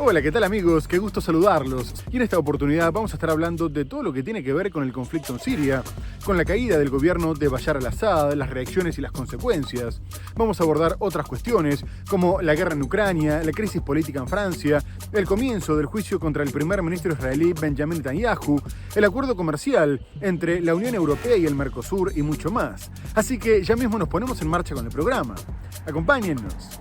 Hola, ¿qué tal amigos? Qué gusto saludarlos. Y en esta oportunidad vamos a estar hablando de todo lo que tiene que ver con el conflicto en Siria, con la caída del gobierno de Bashar al-Assad, las reacciones y las consecuencias. Vamos a abordar otras cuestiones como la guerra en Ucrania, la crisis política en Francia, el comienzo del juicio contra el primer ministro israelí Benjamin Netanyahu, el acuerdo comercial entre la Unión Europea y el Mercosur y mucho más. Así que ya mismo nos ponemos en marcha con el programa. Acompáñennos.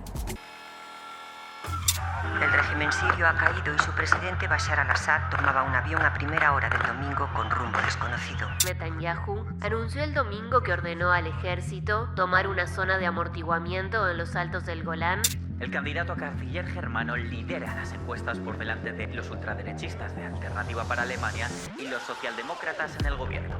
El régimen sirio ha caído y su presidente Bashar al-Assad tomaba un avión a primera hora del domingo con rumbo desconocido. Netanyahu anunció el domingo que ordenó al ejército tomar una zona de amortiguamiento en los altos del Golán. El candidato a canciller germano lidera las encuestas por delante de los ultraderechistas de Alternativa para Alemania y los socialdemócratas en el gobierno.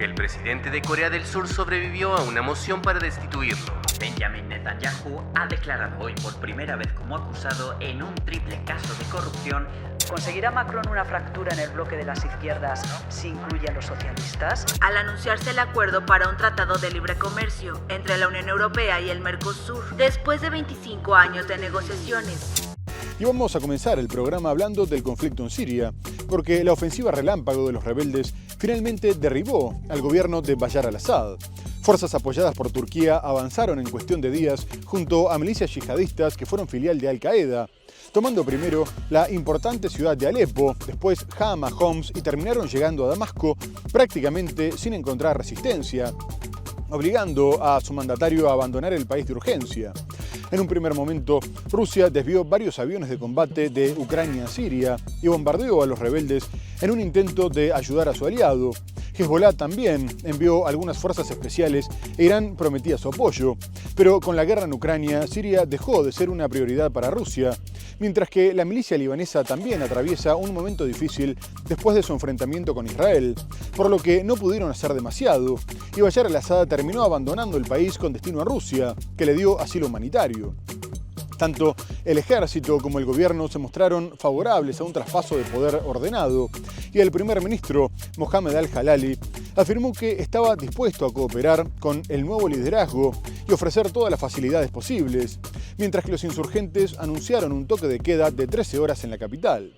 El presidente de Corea del Sur sobrevivió a una moción para destituirlo. Benjamin Netanyahu ha declarado hoy por primera vez como acusado en un triple caso de corrupción. ¿Conseguirá Macron una fractura en el bloque de las izquierdas si incluye a los socialistas? Al anunciarse el acuerdo para un tratado de libre comercio entre la Unión Europea y el Mercosur, después de 25 años de negociaciones. Y vamos a comenzar el programa hablando del conflicto en Siria, porque la ofensiva relámpago de los rebeldes finalmente derribó al gobierno de Bashar al-Assad. Fuerzas apoyadas por Turquía avanzaron en cuestión de días junto a milicias yihadistas que fueron filial de Al-Qaeda, tomando primero la importante ciudad de Alepo, después Hama, Homs y terminaron llegando a Damasco prácticamente sin encontrar resistencia, obligando a su mandatario a abandonar el país de urgencia. En un primer momento, Rusia desvió varios aviones de combate de Ucrania a Siria y bombardeó a los rebeldes en un intento de ayudar a su aliado. Hezbollah también envió algunas fuerzas especiales e Irán prometía su apoyo. Pero con la guerra en Ucrania, Siria dejó de ser una prioridad para Rusia, mientras que la milicia libanesa también atraviesa un momento difícil después de su enfrentamiento con Israel, por lo que no pudieron hacer demasiado, y Bashar al-Assad terminó abandonando el país con destino a Rusia, que le dio asilo humanitario. Tanto el ejército como el gobierno se mostraron favorables a un traspaso de poder ordenado, y el primer ministro, Mohamed al-Jalali, afirmó que estaba dispuesto a cooperar con el nuevo liderazgo y ofrecer todas las facilidades posibles, mientras que los insurgentes anunciaron un toque de queda de 13 horas en la capital.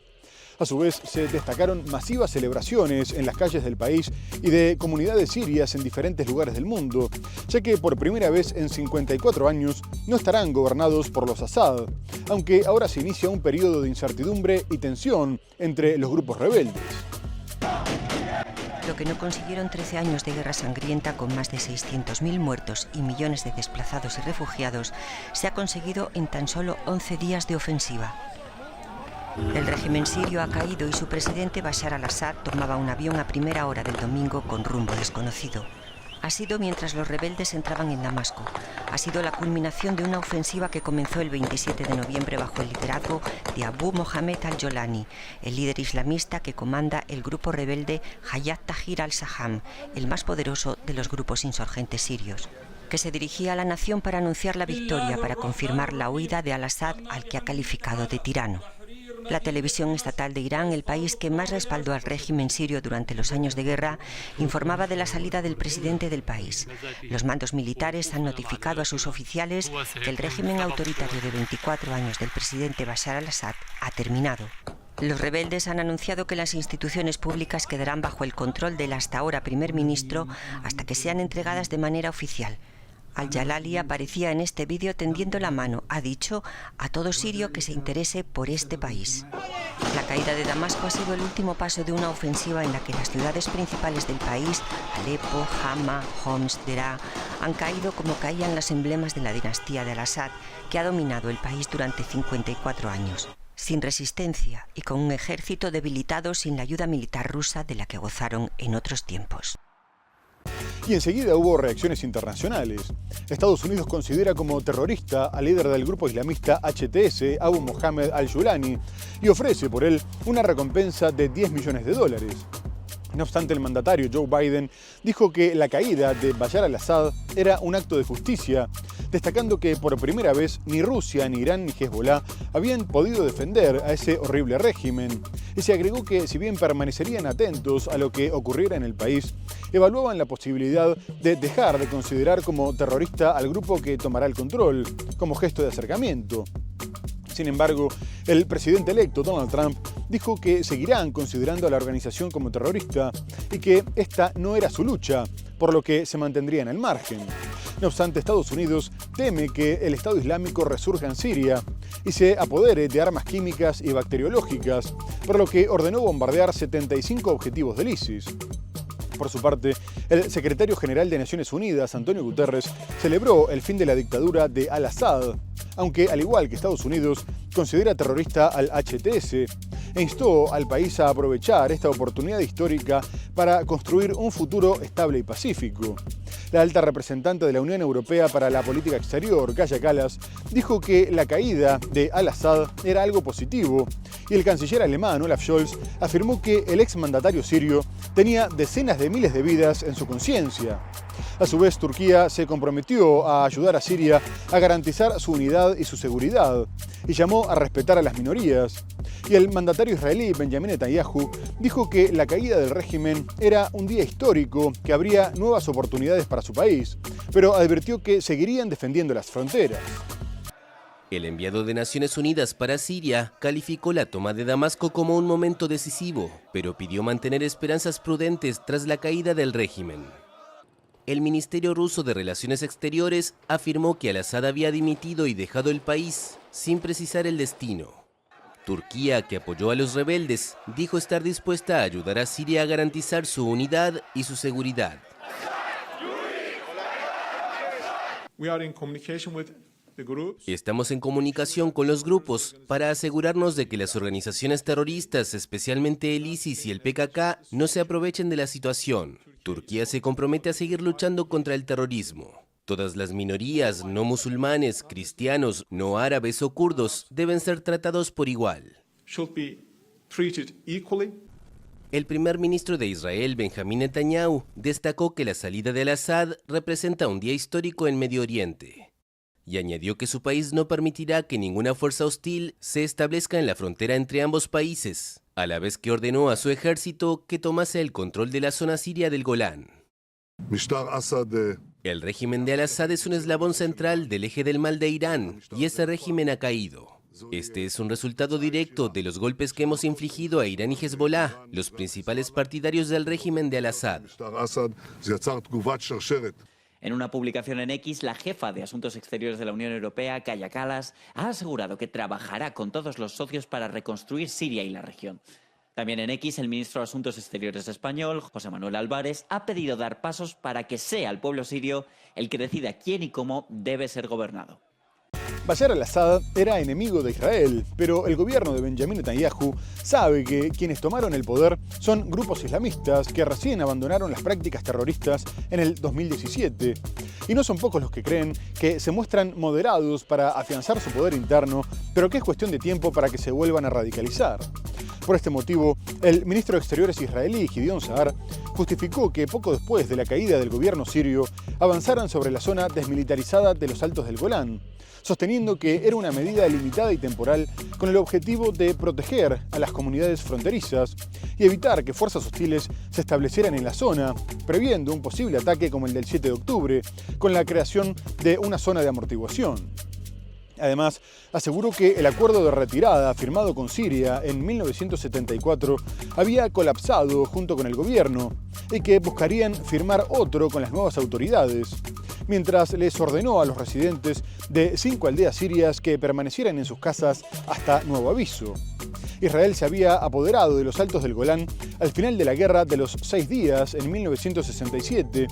A su vez, se destacaron masivas celebraciones en las calles del país y de comunidades sirias en diferentes lugares del mundo, ya que por primera vez en 54 años no estarán gobernados por los Assad, aunque ahora se inicia un periodo de incertidumbre y tensión entre los grupos rebeldes. Lo que no consiguieron 13 años de guerra sangrienta con más de 600.000 muertos y millones de desplazados y refugiados se ha conseguido en tan solo 11 días de ofensiva. El régimen sirio ha caído y su presidente Bashar al-Assad tomaba un avión a primera hora del domingo con rumbo desconocido. Ha sido mientras los rebeldes entraban en Damasco. Ha sido la culminación de una ofensiva que comenzó el 27 de noviembre bajo el liderazgo de Abu Mohamed al-Jolani, el líder islamista que comanda el grupo rebelde Hayat Tahrir al-Sham, el más poderoso de los grupos insurgentes sirios, que se dirigía a la nación para anunciar la victoria, para confirmar la huida de al-Assad, al que ha calificado de tirano. La televisión estatal de Irán, el país que más respaldó al régimen sirio durante los años de guerra, informaba de la salida del presidente del país. Los mandos militares han notificado a sus oficiales que el régimen autoritario de 24 años del presidente Bashar al-Assad ha terminado. Los rebeldes han anunciado que las instituciones públicas quedarán bajo el control del hasta ahora primer ministro hasta que sean entregadas de manera oficial. Al-Jalali aparecía en este vídeo tendiendo la mano, ha dicho, a todo sirio que se interese por este país. La caída de Damasco ha sido el último paso de una ofensiva en la que las ciudades principales del país, Alepo, Hama, Homs, Deraa, han caído como caían los emblemas de la dinastía de al-Assad, que ha dominado el país durante 54 años. Sin resistencia y con un ejército debilitado sin la ayuda militar rusa de la que gozaron en otros tiempos. Y enseguida hubo reacciones internacionales. Estados Unidos considera como terrorista al líder del grupo islamista HTS, Abu Mohamed al-Jolani, y ofrece por él una recompensa de $10 millones. No obstante, el mandatario Joe Biden dijo que la caída de Bashar al-Assad era un acto de justicia, destacando que por primera vez ni Rusia, ni Irán, ni Hezbollah habían podido defender a ese horrible régimen. Y se agregó que si bien permanecerían atentos a lo que ocurriera en el país, evaluaban la posibilidad de dejar de considerar como terrorista al grupo que tomará el control, como gesto de acercamiento. Sin embargo, el presidente electo, Donald Trump, dijo que seguirán considerando a la organización como terrorista y que esta no era su lucha, por lo que se mantendrían al margen. No obstante, Estados Unidos teme que el Estado Islámico resurja en Siria y se apodere de armas químicas y bacteriológicas, por lo que ordenó bombardear 75 objetivos del ISIS. Por su parte, el secretario general de Naciones Unidas, Antonio Guterres, celebró el fin de la dictadura de al-Assad, aunque, al igual que Estados Unidos, considera terrorista al HTS e instó al país a aprovechar esta oportunidad histórica para construir un futuro estable y pacífico. La alta representante de la Unión Europea para la Política Exterior, Kaja Kallas, dijo que la caída de al-Assad era algo positivo, y el canciller alemán, Olaf Scholz, afirmó que el exmandatario sirio tenía decenas de miles de vidas en su conciencia. A su vez, Turquía se comprometió a ayudar a Siria a garantizar su unidad y su seguridad, y llamó a respetar a las minorías. Y el mandatario israelí, Benjamin Netanyahu, dijo que la caída del régimen era un día histórico que abría nuevas oportunidades para su país, pero advirtió que seguirían defendiendo las fronteras. El enviado de Naciones Unidas para Siria calificó la toma de Damasco como un momento decisivo, pero pidió mantener esperanzas prudentes tras la caída del régimen. El Ministerio ruso de Relaciones Exteriores afirmó que al-Assad había dimitido y dejado el país, sin precisar el destino. Turquía, que apoyó a los rebeldes, dijo estar dispuesta a ayudar a Siria a garantizar su unidad y su seguridad. Estamos en comunicación con los grupos para asegurarnos de que las organizaciones terroristas, especialmente el ISIS y el PKK, no se aprovechen de la situación. Turquía se compromete a seguir luchando contra el terrorismo. Todas las minorías, no musulmanes, cristianos, no árabes o kurdos, deben ser tratados por igual. El primer ministro de Israel, Benjamin Netanyahu, destacó que la salida de al-Assad representa un día histórico en Medio Oriente. Y añadió que su país no permitirá que ninguna fuerza hostil se establezca en la frontera entre ambos países, a la vez que ordenó a su ejército que tomase el control de la zona siria del Golán. El régimen de al-Assad es un eslabón central del eje del mal de Irán, y ese régimen ha caído. Este es un resultado directo de los golpes que hemos infligido a Irán y Hezbollah, los principales partidarios del régimen de al-Assad. En una publicación en X, la jefa de Asuntos Exteriores de la Unión Europea, Kaja Kallas, ha asegurado que trabajará con todos los socios para reconstruir Siria y la región. También en X, el ministro de Asuntos Exteriores español, José Manuel Álvarez, ha pedido dar pasos para que sea el pueblo sirio el que decida quién y cómo debe ser gobernado. Bashar al-Assad era enemigo de Israel, pero el gobierno de Benjamin Netanyahu sabe que quienes tomaron el poder son grupos islamistas que recién abandonaron las prácticas terroristas en el 2017. Y no son pocos los que creen que se muestran moderados para afianzar su poder interno, pero que es cuestión de tiempo para que se vuelvan a radicalizar. Por este motivo, el ministro de Exteriores israelí, Gideon Sa'ar, justificó que poco después de la caída del gobierno sirio avanzaran sobre la zona desmilitarizada de los Altos del Golán, sosteniendo que era una medida limitada y temporal con el objetivo de proteger a las comunidades fronterizas y evitar que fuerzas hostiles se establecieran en la zona, previendo un posible ataque como el del 7 de octubre, con la creación de una zona de amortiguación. Además, aseguró que el acuerdo de retirada firmado con Siria en 1974 había colapsado junto con el gobierno y que buscarían firmar otro con las nuevas autoridades, mientras les ordenó a los residentes de 5 aldeas sirias que permanecieran en sus casas hasta nuevo aviso. Israel se había apoderado de los Altos del Golán al final de la Guerra de los 6 días en 1967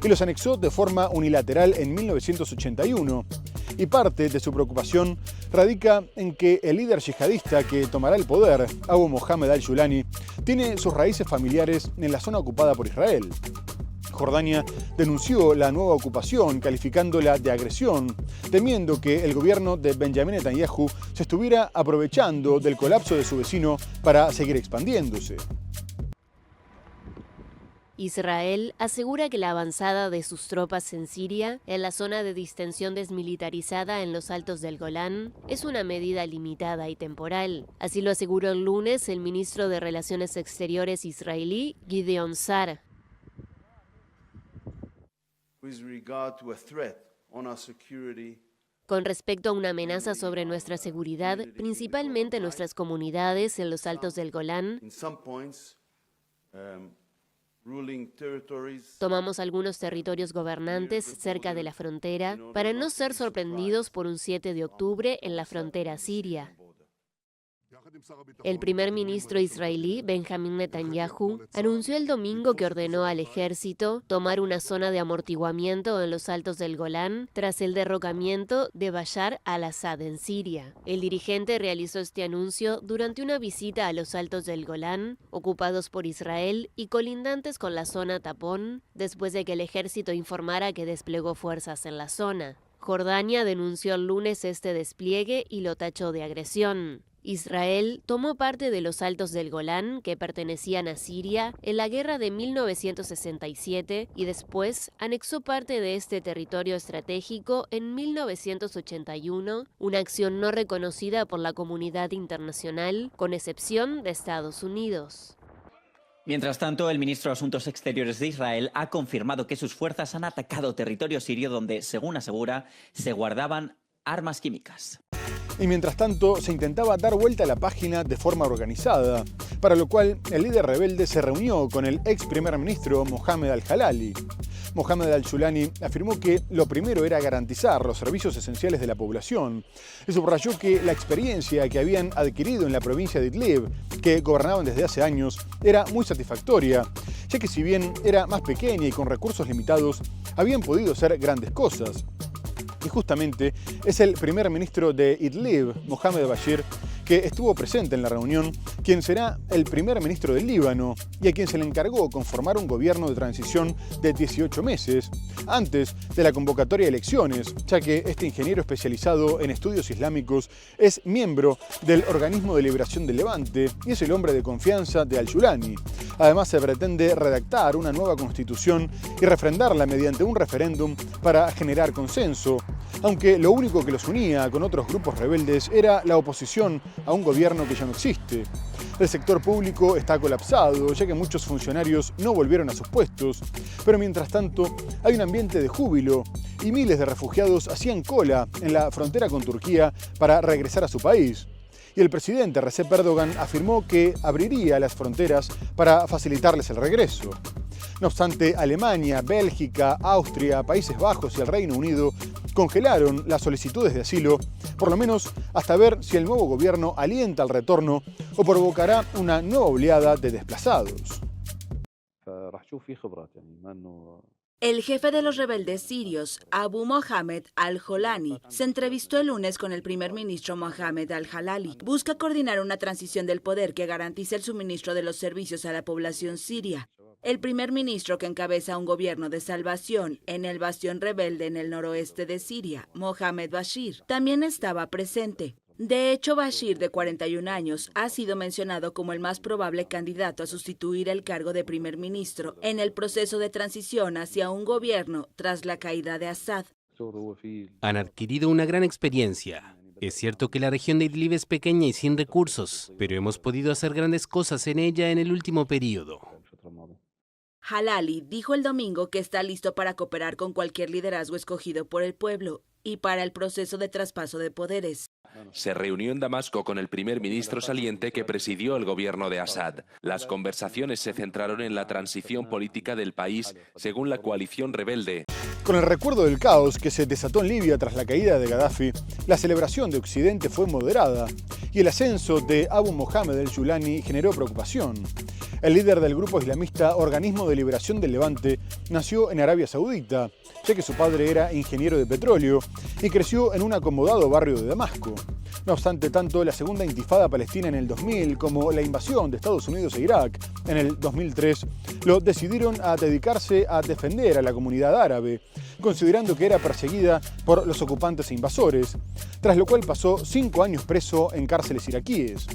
y los anexó de forma unilateral en 1981. Y parte de su preocupación radica en que el líder yihadista que tomará el poder, Abu Mohammed al-Julani, tiene sus raíces familiares en la zona ocupada por Israel. Jordania denunció la nueva ocupación calificándola de agresión, temiendo que el gobierno de Benjamin Netanyahu se estuviera aprovechando del colapso de su vecino para seguir expandiéndose. Israel asegura que la avanzada de sus tropas en Siria, en la zona de distensión desmilitarizada en los Altos del Golán, es una medida limitada y temporal. Así lo aseguró el lunes el ministro de Relaciones Exteriores israelí, Gideon Sa'ar. Con respecto a una amenaza sobre nuestra seguridad, principalmente nuestras comunidades en los altos del Golán, tomamos algunos territorios gobernantes cerca de la frontera para no ser sorprendidos por un 7 de octubre en la frontera siria. El primer ministro israelí, Benjamin Netanyahu, anunció el domingo que ordenó al ejército tomar una zona de amortiguamiento en los altos del Golán tras el derrocamiento de Bashar al-Assad en Siria. El dirigente realizó este anuncio durante una visita a los altos del Golán, ocupados por Israel y colindantes con la zona tapón, después de que el ejército informara que desplegó fuerzas en la zona. Jordania denunció el lunes este despliegue y lo tachó de agresión. Israel tomó parte de los altos del Golán, que pertenecían a Siria, en la guerra de 1967 y después anexó parte de este territorio estratégico en 1981, una acción no reconocida por la comunidad internacional, con excepción de Estados Unidos. Mientras tanto, el ministro de Asuntos Exteriores de Israel ha confirmado que sus fuerzas han atacado territorio sirio donde, según asegura, se guardaban armas químicas. Y mientras tanto, se intentaba dar vuelta a la página de forma organizada, para lo cual el líder rebelde se reunió con el ex primer ministro Mohammed al-Jalali. Mohammed al-Julani afirmó que lo primero era garantizar los servicios esenciales de la población y subrayó que la experiencia que habían adquirido en la provincia de Idlib, que gobernaban desde hace años, era muy satisfactoria, ya que si bien era más pequeña y con recursos limitados, habían podido hacer grandes cosas. Y justamente es el primer ministro de Idlib, Mohamed Bashir, que estuvo presente en la reunión, quien será el primer ministro del Líbano y a quien se le encargó conformar un gobierno de transición de 18 meses, antes de la convocatoria de elecciones, ya que este ingeniero especializado en estudios islámicos es miembro del Organismo de Liberación del Levante y es el hombre de confianza de al-Julani. Además, se pretende redactar una nueva constitución y refrendarla mediante un referéndum para generar consenso, aunque lo único que los unía con otros grupos rebeldes era la oposición a un gobierno que ya no existe. El sector público está colapsado, ya que muchos funcionarios no volvieron a sus puestos, pero mientras tanto hay un ambiente de júbilo y miles de refugiados hacían cola en la frontera con Turquía para regresar a su país. Y el presidente Recep Erdogan afirmó que abriría las fronteras para facilitarles el regreso. No obstante, Alemania, Bélgica, Austria, Países Bajos y el Reino Unido congelaron las solicitudes de asilo, por lo menos hasta ver si el nuevo gobierno alienta el retorno o provocará una nueva oleada de desplazados. El jefe de los rebeldes sirios, Abu Mohammed al-Jolani, se entrevistó el lunes con el primer ministro Mohammed al-Jalali. Busca coordinar una transición del poder que garantice el suministro de los servicios a la población siria. El primer ministro que encabeza un gobierno de salvación en el bastión rebelde en el noroeste de Siria, Mohammed Bashir, también estaba presente. De hecho, Bashir, de 41 años, ha sido mencionado como el más probable candidato a sustituir el cargo de primer ministro en el proceso de transición hacia un gobierno tras la caída de Assad. Han adquirido una gran experiencia. Es cierto que la región de Idlib es pequeña y sin recursos, pero hemos podido hacer grandes cosas en ella en el último periodo. Jalali dijo el domingo que está listo para cooperar con cualquier liderazgo escogido por el pueblo y para el proceso de traspaso de poderes. Se reunió en Damasco con el primer ministro saliente que presidió el gobierno de Assad. Las conversaciones se centraron en la transición política del país según la coalición rebelde. Con el recuerdo del caos que se desató en Libia tras la caída de Gaddafi, la celebración de Occidente fue moderada y el ascenso de Abu Mohammed al-Julani generó preocupación. El líder del grupo islamista Organismo de Liberación del Levante nació en Arabia Saudita, ya que su padre era ingeniero de petróleo y creció en un acomodado barrio de Damasco. No obstante, tanto la segunda intifada palestina en el 2000 como la invasión de Estados Unidos e Irak en el 2003 lo decidieron a dedicarse a defender a la comunidad árabe, considerando que era perseguida por los ocupantes e invasores, tras lo cual pasó 5 años preso en cárceles iraquíes.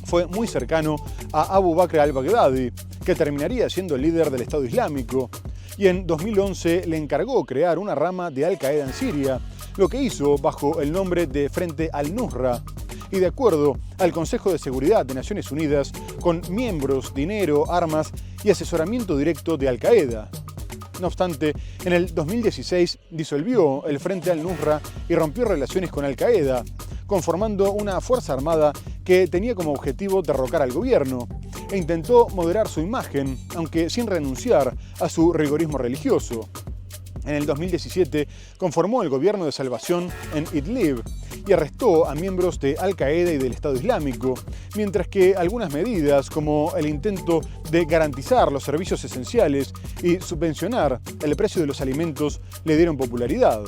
Fue muy cercano a Abu Bakr al-Baghdadi, que terminaría siendo el líder del Estado Islámico, y en 2011 le encargó crear una rama de Al-Qaeda en Siria, lo que hizo bajo el nombre de Frente al-Nusra, y de acuerdo al Consejo de Seguridad de Naciones Unidas, con miembros, dinero, armas y asesoramiento directo de Al-Qaeda. No obstante, en el 2016 disolvió el Frente al-Nusra y rompió relaciones con Al-Qaeda, conformando una fuerza armada que tenía como objetivo derrocar al gobierno, e intentó moderar su imagen, aunque sin renunciar a su rigorismo religioso. En el 2017 conformó el gobierno de salvación en Idlib y arrestó a miembros de Al-Qaeda y del Estado Islámico, mientras que algunas medidas, como el intento de garantizar los servicios esenciales y subvencionar el precio de los alimentos, le dieron popularidad.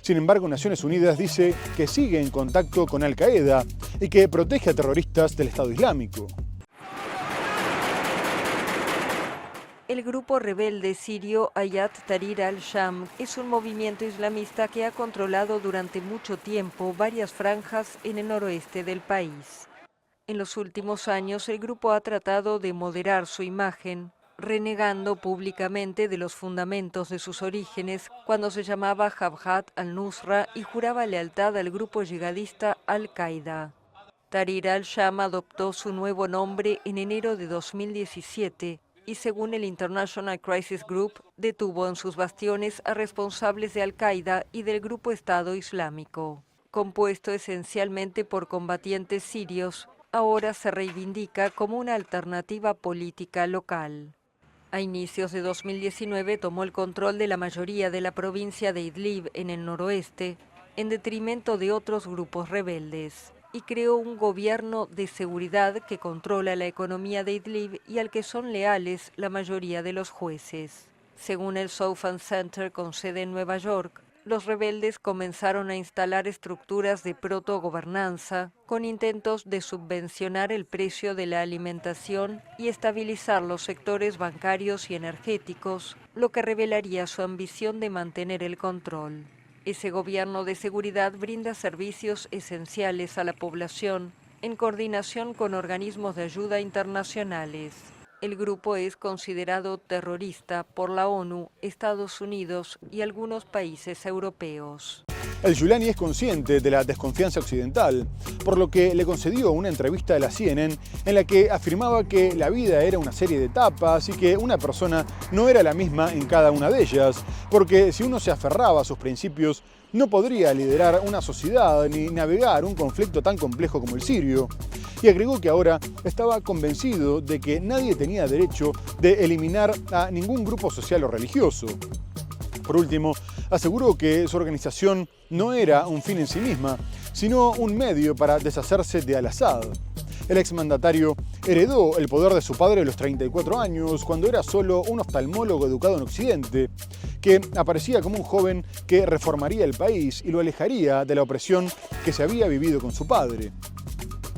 Sin embargo, Naciones Unidas dice que sigue en contacto con Al-Qaeda y que protege a terroristas del Estado Islámico. El grupo rebelde sirio Hayat Tahrir al-Sham es un movimiento islamista que ha controlado durante mucho tiempo varias franjas en el noroeste del país. En los últimos años, el grupo ha tratado de moderar su imagen, renegando públicamente de los fundamentos de sus orígenes cuando se llamaba Jabhat al-Nusra y juraba lealtad al grupo yihadista Al-Qaeda. Tahrir al-Sham adoptó su nuevo nombre en enero de 2017 y, según el International Crisis Group, detuvo en sus bastiones a responsables de Al-Qaeda y del grupo Estado Islámico. Compuesto esencialmente por combatientes sirios, ahora se reivindica como una alternativa política local. A inicios de 2019 tomó el control de la mayoría de la provincia de Idlib en el noroeste, en detrimento de otros grupos rebeldes, y creó un gobierno de seguridad que controla la economía de Idlib y al que son leales la mayoría de los jueces. Según el Southern Center con sede en Nueva York, los rebeldes comenzaron a instalar estructuras de protogobernanza con intentos de subvencionar el precio de la alimentación y estabilizar los sectores bancarios y energéticos, lo que revelaría su ambición de mantener el control. Ese gobierno de seguridad brinda servicios esenciales a la población en coordinación con organismos de ayuda internacionales. El grupo es considerado terrorista por la ONU, Estados Unidos y algunos países europeos. El Giulani es consciente de la desconfianza occidental, por lo que le concedió una entrevista a la CNN en la que afirmaba que la vida era una serie de etapas y que una persona no era la misma en cada una de ellas, porque si uno se aferraba a sus principios, no podría liderar una sociedad ni navegar un conflicto tan complejo como el sirio. Y agregó que ahora estaba convencido de que nadie tenía derecho de eliminar a ningún grupo social o religioso. Por último, aseguró que su organización no era un fin en sí misma, sino un medio para deshacerse de Al-Assad. El exmandatario heredó el poder de su padre a los 34 años, cuando era solo un oftalmólogo educado en Occidente, que aparecía como un joven que reformaría el país y lo alejaría de la opresión que se había vivido con su padre.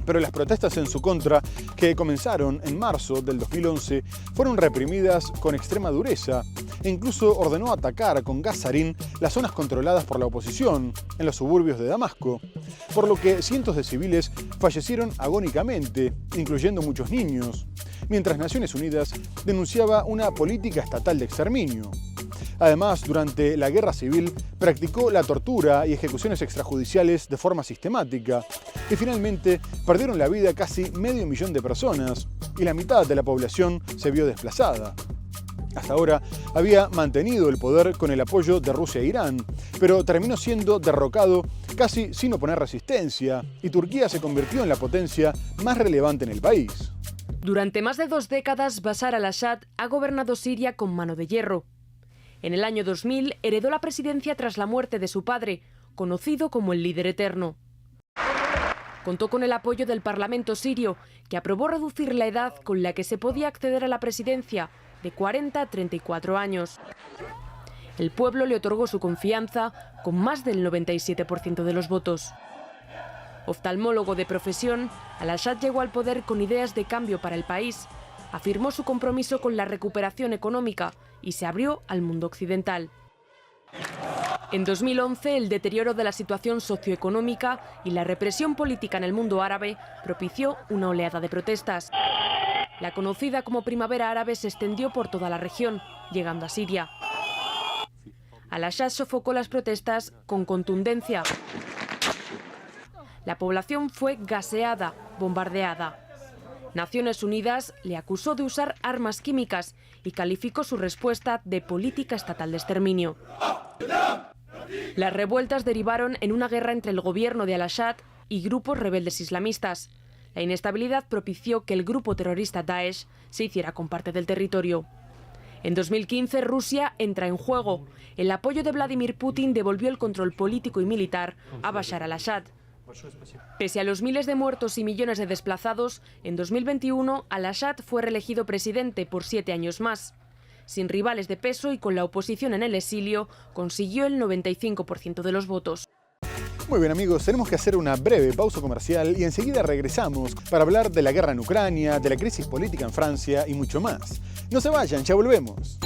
Pero las protestas en su contra, que comenzaron en marzo del 2011, fueron reprimidas con extrema dureza e incluso ordenó atacar con gas sarín las zonas controladas por la oposición en los suburbios de Damasco, por lo que cientos de civiles fallecieron agónicamente, incluyendo muchos niños, mientras Naciones Unidas denunciaba una política estatal de exterminio. Además, durante la guerra civil, practicó la tortura y ejecuciones extrajudiciales de forma sistemática, y finalmente perdieron la vida casi 500.000 de personas, y la mitad de la población se vio desplazada. Hasta ahora había mantenido el poder con el apoyo de Rusia e Irán, pero terminó siendo derrocado casi sin oponer resistencia, y Turquía se convirtió en la potencia más relevante en el país. Durante más de 2 décadas, Bashar al-Assad ha gobernado Siria con mano de hierro. En el año 2000 heredó la presidencia tras la muerte de su padre, conocido como el líder eterno. Contó con el apoyo del Parlamento sirio, que aprobó reducir la edad con la que se podía acceder a la presidencia de 40 a 34 años. El pueblo le otorgó su confianza con más del 97% de los votos. Oftalmólogo de profesión, al-Assad llegó al poder con ideas de cambio para el país, afirmó su compromiso con la recuperación económica y se abrió al mundo occidental. En 2011, el deterioro de la situación socioeconómica y la represión política en el mundo árabe propició una oleada de protestas. La conocida como Primavera Árabe se extendió por toda la región, llegando a Siria. Al-Assad sofocó las protestas con contundencia. La población fue gaseada, bombardeada. Naciones Unidas le acusó de usar armas químicas y calificó su respuesta de política estatal de exterminio. Las revueltas derivaron en una guerra entre el gobierno de Al-Assad y grupos rebeldes islamistas. La inestabilidad propició que el grupo terrorista Daesh se hiciera con parte del territorio. En 2015, Rusia entra en juego. El apoyo de Vladimir Putin devolvió el control político y militar a Bashar al-Assad. Pese a los miles de muertos y millones de desplazados, en 2021 al-Assad fue reelegido presidente por 7 años más. Sin rivales de peso y con la oposición en el exilio, consiguió el 95% de los votos. Muy bien amigos, tenemos que hacer una breve pausa comercial y enseguida regresamos para hablar de la guerra en Ucrania, de la crisis política en Francia y mucho más. No se vayan, ya volvemos.